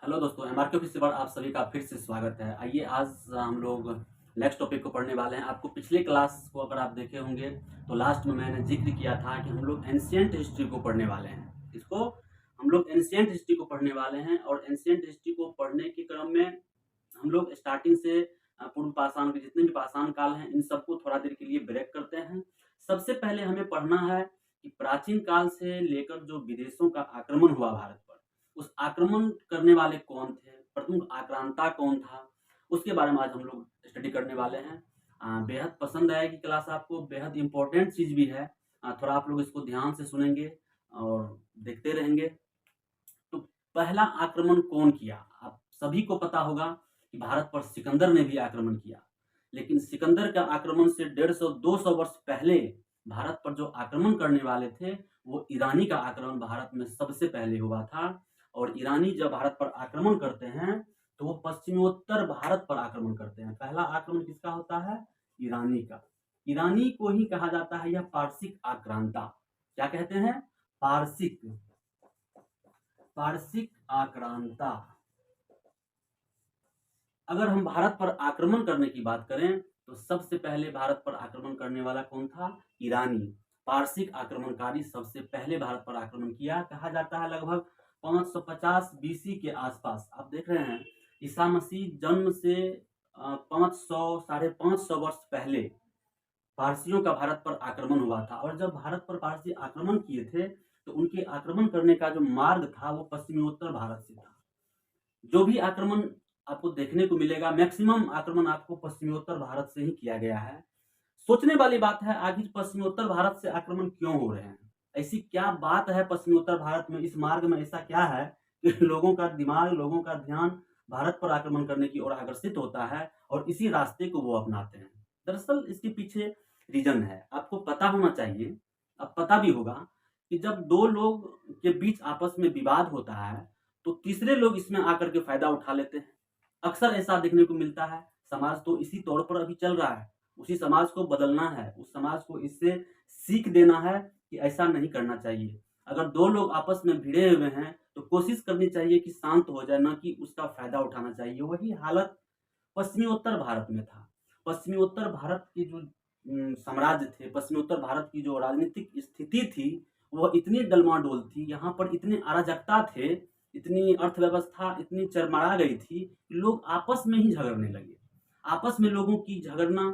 Hello दोस्तों, एमआरके office पर आप सभी का फिर से स्वागत है। आइए आज हम लोग नेक्स्ट टॉपिक को पढ़ने वाले हैं। आपको पिछले क्लास को अगर आप देखे होंगे तो लास्ट में मैंने जिक्र किया था कि हम लोग एंशिएंट हिस्ट्री को पढ़ने वाले हैं। इसको हम लोग एंशिएंट हिस्ट्री को पढ़ने वाले हैं और एंशिएंट हिस्ट्री को पढ़ने के क्रम में हम लोग स्टार्टिंग से पूर्व पाषाण के जितने भी पाषाण काल हैं इन सबको थोड़ा देर के लिए ब्रेक करते हैं। सबसे पहले हमें पढ़ना है कि प्राचीन काल से लेकर जो विदेशों का आक्रमण हुआ भारत पर, उस आक्रमण करने वाले कौन थे, प्रमुख आक्रांता कौन था, उसके बारे में आज हम लोग स्टडी करने वाले हैं। बेहद पसंद आएगी क्लास आपको, बेहद इंपॉर्टेंट चीज भी है। थोड़ा आप लोग इसको ध्यान से सुनेंगे और देखते रहेंगे। तो पहला आक्रमण कौन किया? आप सभी को पता होगा कि भारत पर सिकंदर ने भी आक्रमण किया, लेकिन सिकंदर का आक्रमण से 150-200 वर्ष पहले भारत पर जो आक्रमण करने वाले थे वो ईरानी का आक्रमण भारत में सबसे पहले हुआ था। और ईरानी जब भारत पर आक्रमण करते हैं तो वो पश्चिमोत्तर भारत पर आक्रमण करते हैं। पहला आक्रमण किसका होता है? ईरानी का। ईरानी को ही कहा जाता है यह पारसिक आक्रांता। क्या कहते हैं? पारसिक पारसिक आक्रांता। अगर हम भारत पर आक्रमण करने की बात करें तो सबसे पहले भारत पर आक्रमण करने वाला कौन था? ईरानी। पारसिक आक्रमणकारी सबसे पहले भारत पर आक्रमण किया। कहा जाता है लगभग 550 बीसी के आसपास। आप देख रहे हैं ईसा मसीह जन्म से 500 550 वर्ष पहले पारसियों का भारत पर आक्रमण हुआ था। और जब भारत पर पारसी आक्रमण किए थे तो उनके आक्रमण करने का जो मार्ग था वो पश्चिमोत्तर भारत से था। जो भी आक्रमण आपको देखने को मिलेगा, मैक्सिमम आक्रमण आपको पश्चिमोत्तर भारत से ही किया गया है। सोचने वाली बात है, आखिर पश्चिमोत्तर भारत से आक्रमण क्यों हो रहे हैं? ऐसी क्या बात है पश्चिमोत्तर भारत में, इस मार्ग में ऐसा क्या है कि लोगों का दिमाग, लोगों का ध्यान भारत पर आक्रमण करने की ओर आकर्षित होता है और इसी रास्ते को वो अपनाते हैं? दरअसल इसके पीछे रीजन है, आपको पता होना चाहिए। अब पता भी होगा कि जब दो लोग के बीच आपस में विवाद होता है तो तीसरे लोग इसमें आकर के फायदा उठा लेते हैं। अक्सर ऐसा देखने को मिलता है। समाज तो इसी तौर पर अभी चल रहा है, उसी समाज को बदलना है, उस समाज को इससे सीख देना है कि ऐसा नहीं करना चाहिए। अगर दो लोग आपस में भिड़े हुए हैं तो कोशिश करनी चाहिए कि शांत हो जाए, ना कि उसका फायदा उठाना चाहिए। वही हालत पश्चिमी भारत में था। पश्चिमी भारत की जो साम्राज्य थे, पश्चिमी भारत की जो राजनीतिक स्थिति थी वह इतनी डलमाडोल थी, यहाँ पर इतने अराजकता थे, इतनी अर्थव्यवस्था इतनी चरमरा गई थी कि लोग आपस में ही झगड़ने लगे। आपस में लोगों की झगड़ना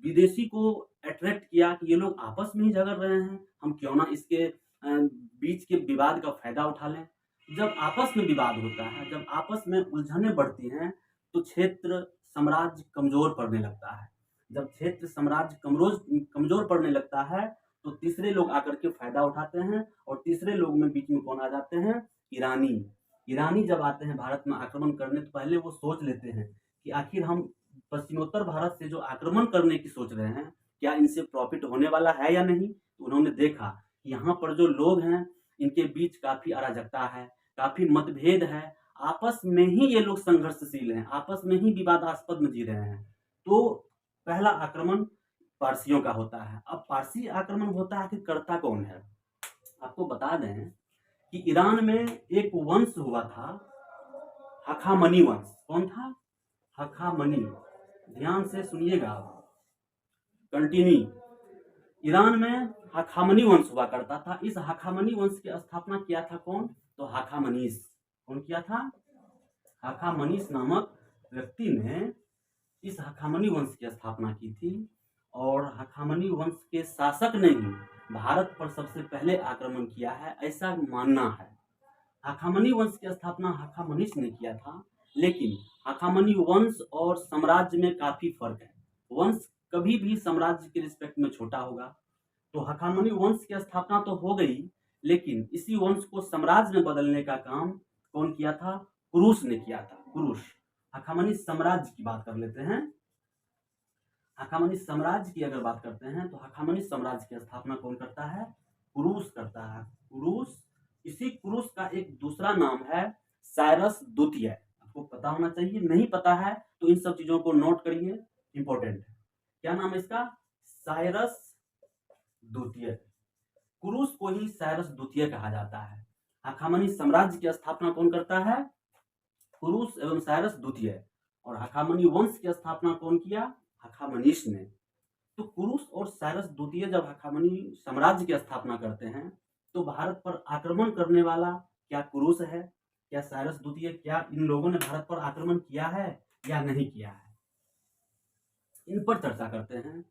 विदेशी को अट्रैक्ट किया कि ये लोग आपस में ही झगड़ रहे हैं, हम क्यों ना इसके बीच के विवाद का फायदा उठा लें। जब आपस में विवाद होता है, जब आपस में उलझनें बढ़ती हैं तो क्षेत्र साम्राज्य कमजोर पड़ने लगता है। जब क्षेत्र साम्राज्य कमजोर पड़ने लगता है तो तीसरे लोग आकर के फायदा उठाते हैं और तीसरे लोग में बीच में कौन आ जाते हैं? ईरानी। ईरानी जब आते हैं भारत में आक्रमण करने तो पहले वो सोच लेते हैं कि आखिर हम पश्चिमोत्तर भारत से जो आक्रमण करने की सोच रहे हैं क्या इनसे प्रॉफिट होने वाला है या नहीं। तो उन्होंने देखा कि यहाँ पर जो लोग हैं इनके बीच काफी अराजकता है, काफी मतभेद है, आपस में ही ये लोग संघर्षशील हैं, आपस में ही विवादास्पद में जी रहे हैं। तो पहला आक्रमण पारसियों का होता है। अब पारसी आक्रमण होता है कि करता कौन है? आपको बता दें कि ईरान में एक वंश हुआ था, हखामनी वंश। कौन था? हखामनी। ध्यान से सुनिएगा, कंटिन्यू। ईरान में हखामनी वंश हुआ करता था। इस हखामनी वंश की स्थापना किया था कौन? तो हखामनीस। कौन किया था? हखामनीस नामक व्यक्ति ने इस हखामनी वंश की स्थापना की थी। और हखामनी वंश के शासक ने ही भारत पर सबसे पहले आक्रमण किया है, ऐसा मानना है। हखामनी वंश की स्थापना हखामनीस ने किया था, लेकिन हखामनी वंश और साम्राज्य में काफी फर्क है। वंश कभी भी साम्राज्य के रिस्पेक्ट में छोटा होगा। तो हखामनी वंश की स्थापना तो हो गई, लेकिन इसी वंश को साम्राज्य में बदलने का काम कौन किया था? कुरुश ने किया था। कुरुश। हखामनी साम्राज्य की बात कर लेते हैं। हखामनी साम्राज्य की अगर बात करते हैं तो हखामनी साम्राज्य की स्थापना कौन करता है? कुरुश करता है। कुरुश। इसी कुरुश का एक दूसरा नाम है साइरस द्वितीय। आपको पता होना चाहिए, नहीं पता है तो इन सब चीजों को नोट करिए, इंपॉर्टेंट है। क्या नाम है इसका? साइरस द्वितीय। कुरुश को ही साइरस द्वितीय कहा जाता है। हखामनी साम्राज्य की स्थापना कौन करता है? कुरुस एवं साइरस द्वितीय। और हखामनी वंश की स्थापना कौन किया? हखामनीश ने। तो कुरुस और साइरस द्वितीय जब हखामनी साम्राज्य की स्थापना करते हैं तो भारत पर आक्रमण करने वाला क्या कुरुस है, क्या साइरस द्वितीय, क्या इन लोगों ने भारत पर आक्रमण किया है या नहीं किया है, इन पर चर्चा करते हैं।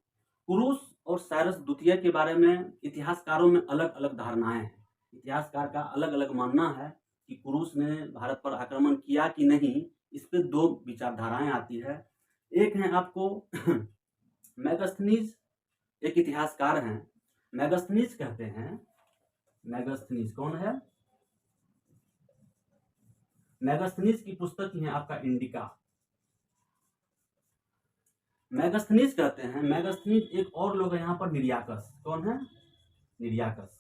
कुरुस और साइरस द्वितीय के बारे में इतिहासकारों में अलग अलग धारणाएं हैं। इतिहासकार का अलग अलग मानना है कि कुरुस ने भारत पर आक्रमण किया कि नहीं, इस पे दो विचारधाराएं आती है। एक है आपको मैगस्थनीज, एक इतिहासकार हैं, मैगस्थनीज कहते हैं। मैगस्थनीज कौन है? मैगस्थनीज की पुस्तक ही है आपका इंडिका। मैगस्थनीज कहते हैं, मैगस्थनीज एक और लोग हैं यहाँ पर, निर्याकस। कौन है? निर्याकस।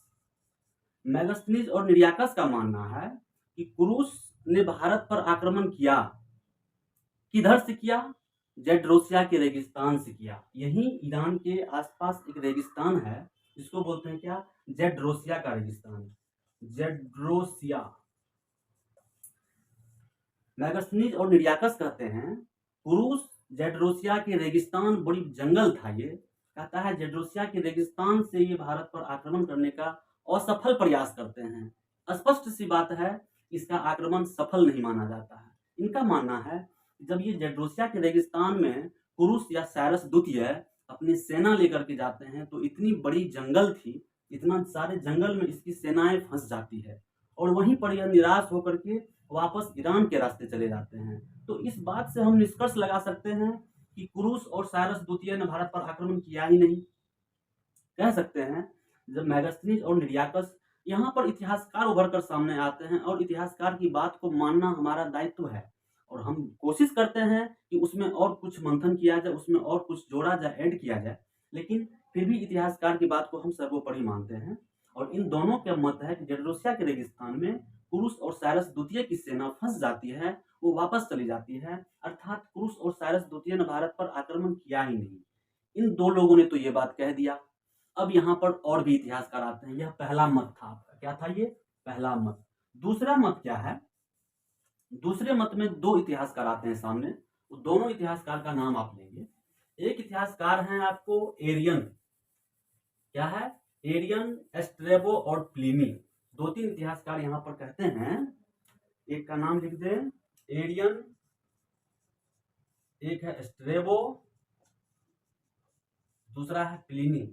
मैगस्थनीज और निर्याकस का मानना है कि कुरुस ने भारत पर आक्रमण किया, किधर से किया? जेड्रोसिया के रेगिस्तान से किया। यही ईरान के आसपास एक रेगिस्तान है जिसको बोलते हैं क्या? जेड्रोसिया का रेगिस्तान, जेड्रोसिया। मैगस्थनीज और निर्याकस कहते हैं कुरुस जेड्रोसिया के रेगिस्तान, बड़ी जंगल था ये, कहता है जेड्रोसिया के रेगिस्तान से ये भारत पर आक्रमण करने का असफल प्रयास करते हैं। स्पष्ट सी बात है, इसका आक्रमण सफल नहीं माना जाता है। इनका मानना है जब ये जेड्रोसिया के रेगिस्तान में कुरुस या साइरस द्वितीय अपनी सेना लेकर के जाते हैं तो इतनी बड़ी जंगल थी, इतना सारे जंगल में इसकी सेनाएं फंस जाती है और वहीं पर यह निराश होकर के वापस ईरान के रास्ते चले जाते हैं। तो इस बात से हम निष्कर्ष लगा सकते हैं कि कुरुस और साइरस द्वितीय ने भारत पर आक्रमण किया ही नहीं। कह सकते हैं जब मैगस्थनीज और निर्याकस, यहाँ पर इतिहासकार उभर कर सामने आते हैं और इतिहासकार की बात को मानना हमारा दायित्व है और हम कोशिश करते हैं कि उसमें और कुछ मंथन किया जाए, उसमें और कुछ जोड़ा जाए, ऐड किया जाए, लेकिन फिर भी इतिहासकार की बात को हम सर्वोपरि मानते हैं। और इन दोनों का मत है कि जेड्रोसिया के रेगिस्तान में कुरुस और साइरस द्वितीय की सेना फंस जाती है, वो वापस चली जाती है, अर्थात कुरुस और साइरस द्वितीय ने भारत पर आक्रमण किया ही नहीं। इन दो लोगों ने तो ये बात कह दिया। अब यहाँ पर और भी इतिहासकार आते हैं। यह पहला मत था आपका। क्या था ये? पहला मत। दूसरा मत क्या है? दूसरे मत में दो इतिहासकार आते हैं सामने, वो दोनों इतिहासकार का नाम आप लेंगे। एक इतिहासकार हैं आपको एरियन। क्या है? एरियन, एस्ट्रेबो और प्लिनी। दो तीन इतिहासकार यहाँ पर कहते हैं, एक का नाम लिख दे एरियन, एक है एस्ट्रेबो, दूसरा है प्लिनी।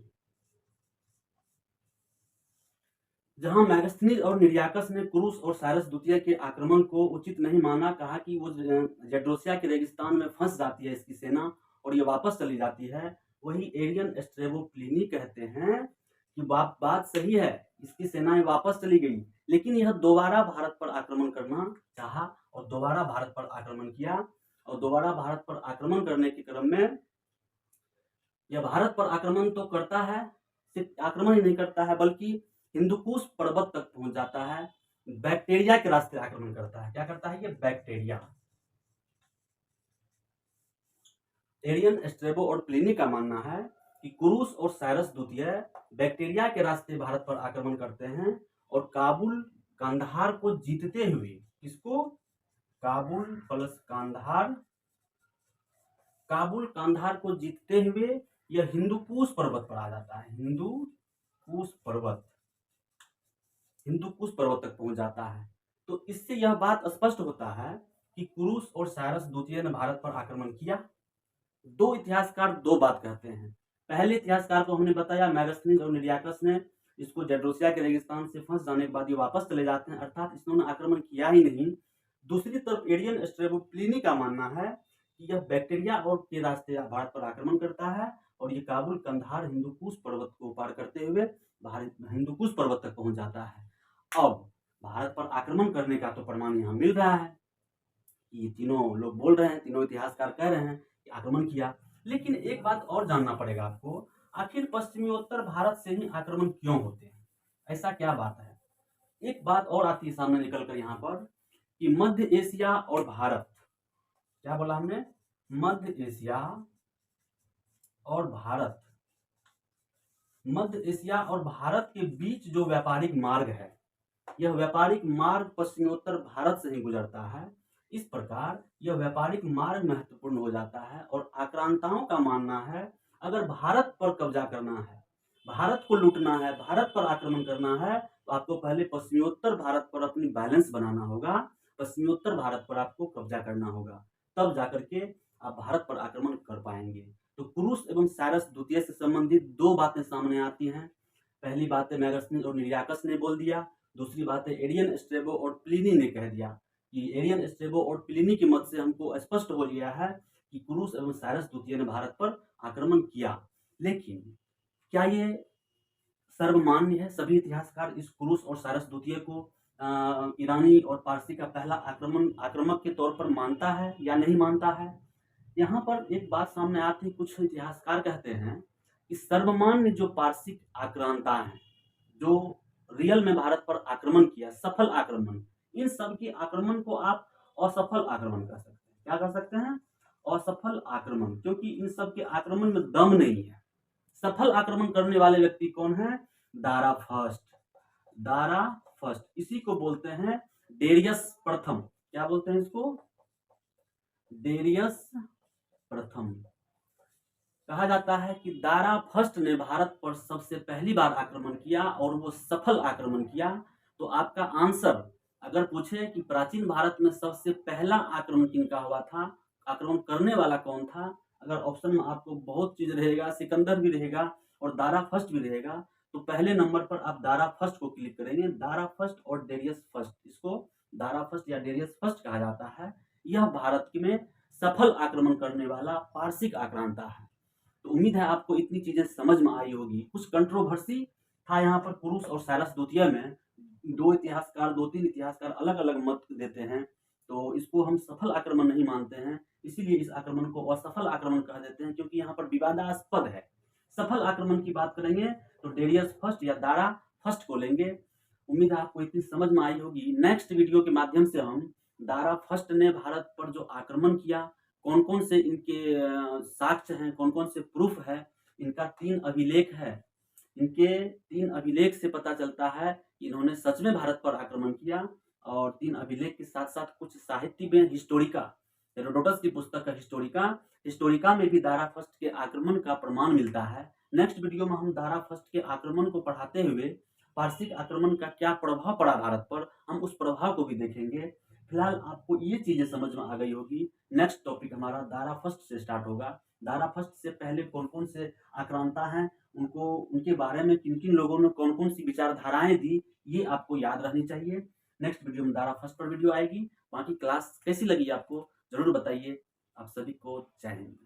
जहां मैगस्थनीज और निर्याकस ने कुरुस और साइरस द्वितीय के आक्रमण को उचित नहीं माना, कहा कि वो जेड्रोसिया के रेगिस्तान में फंस जाती है इसकी सेना और ये वापस चली जाती है, वही एरियन, एस्ट्रेबो, प्लिनी कहते हैं कि बात सही है, इसकी सेनाएं वापस चली गई, लेकिन यह दोबारा भारत पर आक्रमण करना चाहा और दोबारा भारत पर आक्रमण किया। और दोबारा भारत पर आक्रमण करने के क्रम में यह भारत पर आक्रमण तो करता है, सिर्फ आक्रमण ही नहीं करता है बल्कि हिंदुकुश पर्वत तक पहुंच जाता है, बैक्टीरिया के रास्ते आक्रमण करता है। क्या करता है ये? बैक्टीरिया। एरियन, एस्ट्रेबो और प्लिनी का मानना है कि कुरुस और साइरस द्वितीय बैक्टीरिया के रास्ते भारत पर आक्रमण करते हैं और काबुल, कांधार को जीतते हुए, किसको? काबुल प्लस कांधार, काबुल कांधार को जीतते हुए यह हिंदुकुश पर्वत पर आ जाता है। हिंदुकुश पर्वत, हिंदुकुश पर्वत तक पहुंच जाता है। तो इससे यह बात स्पष्ट होता है कि कुरुस और साइरस द्वितीय ने भारत पर आक्रमण किया। दो इतिहासकार दो बात कहते हैं। पहले इतिहासकार को हमने बताया, मैगस्थनीज और निर्याकस ने इसको जेड्रोसिया के रेगिस्तान से फंस जाने के बाद ये वापस चले जाते हैं, अर्थात इन्होंने आक्रमण किया ही नहीं। दूसरी तरफ एरियन, एस्ट्रेबो, प्लिनी का मानना है कि यह बैक्टीरिया और के रास्ते भारत पर आक्रमण करता है और ये काबुल, कंधार, हिंदुकुश पर्वत को पार करते हुए भारत हिंदुकुश पर्वत तक पहुंच जाता है। अब भारत पर आक्रमण करने का तो प्रमाण यहाँ मिल रहा है कि ये तीनों लोग बोल रहे हैं, तीनों इतिहासकार कह रहे हैं कि आक्रमण किया, लेकिन एक बात और जानना पड़ेगा आपको, आखिर पश्चिमोत्तर भारत से ही आक्रमण क्यों होते हैं? ऐसा क्या बात है? एक बात और आती है सामने निकल कर यहाँ पर कि मध्य एशिया और भारत, क्या बोला हमने? मध्य एशिया और भारत, मध्य एशिया और भारत के बीच जो व्यापारिक मार्ग है, यह व्यापारिक मार्ग पश्चिमोत्तर भारत से ही गुजरता है। इस प्रकार यह व्यापारिक मार्ग महत्वपूर्ण हो जाता है और आक्रांताओं का मानना है अगर भारत पर कब्जा करना है, भारत को लूटना है, भारत पर आक्रमण करना है तो आपको पहले पश्चिमोत्तर भारत पर अपनी बैलेंस बनाना होगा, पश्चिमोत्तर भारत पर आपको कब्जा करना होगा, तब जाकर के आप भारत पर आक्रमण कर पाएंगे। तो कुरुस एवं साइरस द्वितीय से संबंधित दो बातें सामने आती हैं। पहली बात है मैगस्थनीज और निरियाकस ने बोल दिया, दूसरी बात है एरियन स्ट्रैबो और प्लिनी ने कह दिया कि एरियन स्ट्रैबो और प्लिनी के मत से हमको स्पष्ट हो गया है कि कुरुस एवं साइरस द्वितीय ने भारत पर आक्रमण किया। लेकिन क्या ये सर्वमान्य है? सभी इतिहासकार इस कुरुस और साइरस द्वितीय को ईरानी और पारसी का पहला आक्रमक के तौर पर मानता है या नहीं मानता है? यहाँ पर एक बात सामने आती है, कुछ इतिहासकार कहते हैं कि सर्वमान्य जो पारसिक आक्रांता हैं, जो रियल में भारत पर आक्रमण किया, सफल आक्रमण, इन सब के आक्रमण को आप असफल आक्रमण कह सकते हैं। क्या कह सकते हैं? असफल आक्रमण, क्योंकि इन सब के आक्रमण में दम नहीं है। सफल आक्रमण करने वाले व्यक्ति कौन है? दारा फर्स्ट, दारा फर्स्ट, इसी को बोलते हैं डेरियस प्रथम। क्या बोलते हैं इसको? डेरियस प्रथम। कहा जाता है कि दारा फर्स्ट ने भारत पर सबसे पहली बार आक्रमण किया और वो सफल आक्रमण किया। तो आपका आंसर अगर पूछे कि प्राचीन भारत में सबसे पहला आक्रमण किनका हुआ था, आक्रमण करने वाला कौन था, अगर ऑप्शन में आपको बहुत चीज रहेगा, सिकंदर भी रहेगा और दारा फर्स्ट भी रहेगा, तो पहले नंबर पर आप दारा फर्स्ट को क्लिक करेंगे। दारा फर्स्ट और डेरियस फर्स्ट, इसको दारा फर्स्ट या डेरियस फर्स्ट कहा जाता है। यह भारत में सफल आक्रमण करने वाला पारसिक आक्रांता है। तो उम्मीद है आपको इतनी चीजें समझ में आई होगी। कुछ कंट्रोवर्सी था यहाँ पर कुरुस और साइरस द्वितीय में, दो तीन इतिहासकार अलग अलग मत देते हैं, तो इसको हम सफल आक्रमण नहीं मानते हैं, इसीलिए इस आक्रमण को असफल आक्रमण कह देते हैं, क्योंकि यहाँ पर विवादास्पद है। सफल आक्रमण की बात करेंगे तो डेरियस फर्स्ट या दारा फर्स्ट को लेंगे। उम्मीद है आपको इतनी समझ में आई होगी। नेक्स्ट वीडियो के माध्यम से हम दारा फर्स्ट ने भारत पर जो आक्रमण किया, कौन कौन से इनके साक्ष्य हैं, कौन कौन से प्रूफ है, इनका 3 अभिलेख है, इनके 3 अभिलेख से पता चलता है कि इन्होंने सच में भारत पर आक्रमण किया। और 3 अभिलेख के साथ साथ कुछ साहित्य में हिस्टोरिका, हेरोडोटस की पुस्तक है हिस्टोरिका में भी दारा फर्स्ट के आक्रमण का प्रमाण मिलता है। नेक्स्ट वीडियो में हम दारा फर्स्ट के आक्रमण को पढ़ाते हुए पारसिक आक्रमण का क्या प्रभाव पड़ा भारत पर, हम उस प्रभाव को भी देखेंगे। फिलहाल आपको ये चीजें समझ में आ गई होगी। नेक्स्ट टॉपिक हमारा दारा फर्स्ट से स्टार्ट होगा। दारा फर्स्ट से पहले कौन कौन से आक्रांता हैं, उनको उनके बारे में किन किन लोगों ने कौन कौन सी विचारधाराएं दी, ये आपको याद रहनी चाहिए। नेक्स्ट वीडियो में दारा फर्स्ट पर वीडियो आएगी। बाकी क्लास कैसी लगी आपको जरूर बताइए। आप सभी को जय हिंद।